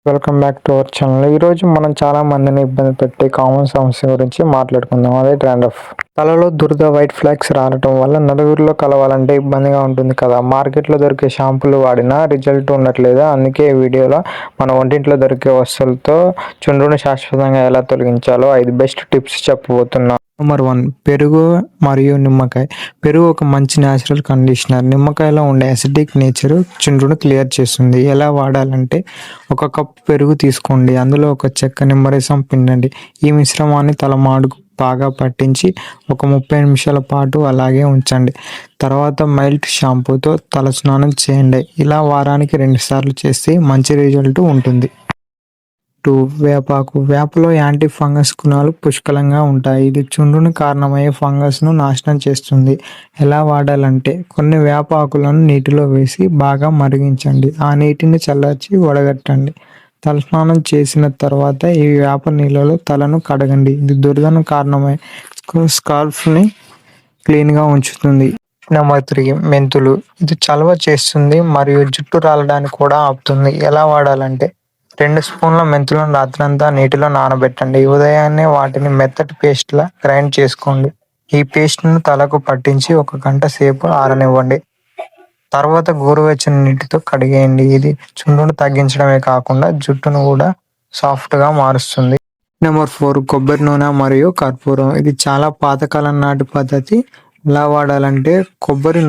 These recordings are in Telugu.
Welcome back to our channel. ఈరోజు మనం చాలా మందిని ఇబ్బంది పెట్టే కామన్ సమస్య గురించి మాట్లాడుకుందాం. అదే డాండ్రఫ్. తలలో దురద, వైట్ ఫ్లాక్స్ రావడం వల్ల నలుగురిలో కలవాలంటే ఇబ్బందిగా ఉంటుంది కదా. మార్కెట్లో దొరికే షాంపూలు వాడినా రిజల్ట్ ఉండట్లేదు. అందుకే ఈ వీడియోలో మన వంటింట్లో దొరికే వస్తువులతో చుండ్రుని శాశ్వతంగా ఎలా తొలగించాలో 5 బెస్ట్ టిప్స్ చెప్పబోతున్నాం. నెంబర్ 1, పెరుగు మరియు నిమ్మకాయ. పెరుగు ఒక మంచి న్యాచురల్ కండిషనర్. నిమ్మకాయలో ఉండే అసిడిక్ నేచర్ చుండ్రును క్లియర్ చేస్తుంది. ఎలా వాడాలంటే, 1 కప్ పెరుగు తీసుకోండి, అందులో ఒక చెక్క నిమ్మరసం పిండండి. ఈ మిశ్రమాన్ని తలమాడుకు బాగా పట్టించి ఒక 30 నిమిషాల పాటు అలాగే ఉంచండి. తర్వాత మైల్డ్ షాంపూతో తలస్నానం చేయండి. ఇలా వారానికి 2 సార్లు చేస్తే మంచి రిజల్ట్ ఉంటుంది. 2, వేపాకు. వేపలో యాంటీ ఫంగస్ గుణాలు పుష్కలంగా ఉంటాయి. ఇది చుండ్రుని కారణమయ్యే ఫంగస్ను నాశనం చేస్తుంది. ఎలా వాడాలంటే, కొన్ని వేప ఆకులను నీటిలో వేసి బాగా మరిగించండి. ఆ నీటిని చల్లార్చి వడగట్టండి. తలస్నానం చేసిన తర్వాత ఈ వేప నీళ్ళలో తలను కడగండి. ఇది దురదను కారణమయ్యే స్కాల్ప్ని క్లీన్గా ఉంచుతుంది. నెంబర్ 3, మెంతులు. ఇది చలవ చేస్తుంది మరియు జుట్టు రాలడాన్ని కూడా ఆపుతుంది. ఎలా వాడాలంటే, 2 స్పూన్ల మెంతులను రాత్రంతా నీటిలో నానబెట్టండి. ఉదయాన్నే వాటిని మెత్తటి పేస్ట్లా గ్రైండ్ చేసుకోండి. ఈ పేస్ట్ను తలకు పట్టించి 1 గంట సేపు ఆరనివ్వండి. తర్వాత గోరువెచ్చని నీటితో కడిగేయండి. ఇది చుండ్రును తగ్గించడమే కాకుండా జుట్టును కూడా సాఫ్ట్గా మారుస్తుంది. నెంబర్ 4, కొబ్బరి నూనె మరియు కర్పూరం. ఇది చాలా పాతకాలం నాటి పద్ధతి. ఎలా వాడాలంటే, కొబ్బరి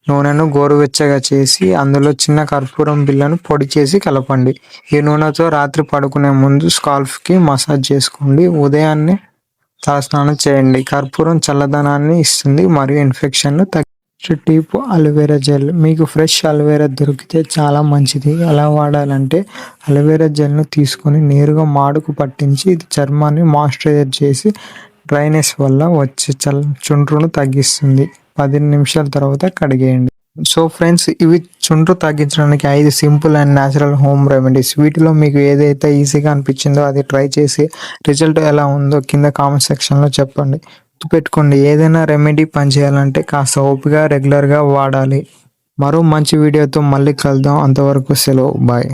నూనెను గోరువెచ్చగా చేసి అందులో చిన్న కర్పూరం బిళ్ళను పొడి చేసి కలపండి. ఈ నూనెతో రాత్రి పడుకునే ముందు స్కాల్ప్కి మసాజ్ చేసుకోండి. ఉదయాన్నే తలస్నానం చేయండి. కర్పూరం చల్లదనాన్ని ఇస్తుంది మరియు ఇన్ఫెక్షన్ను టిప్, అలోవెరా జెల్. మీకు ఫ్రెష్ అలోవెరా దొరికితే చాలా మంచిది. ఎలా వాడాలంటే, అలోవెరా జెల్ను తీసుకొని నేరుగా మాడుకు పట్టించి ఇది చర్మాన్ని మాయిశ్చరైజర్ చేసి డ్రైనెస్ వల్ల వచ్చే చుండ్రును తగ్గిస్తుంది. 15 నిమిషాల తర్వాత కడిగేయండి. సో ఫ్రెండ్స్, ఇవి చుండ్రు తగ్గించడానికి 5 simple and natural home remedies. వీటిలో మీకు ఏదైతే ఈజీగా అనిపించిందో అది ట్రై చేసి రిజల్ట్ ఎలా ఉందో కింద కామెంట్ సెక్షన్లో చెప్పండి. గుర్తుపెట్టుకోండి, ఏదైనా రెమెడీ పనిచేయాలంటే కాస్త ఓపిక, రెగ్యులర్గా వాడాలి. మరో మంచి వీడియోతో మళ్ళీ కలుద్దాం. అంతవరకు సెలవు. బాయ్.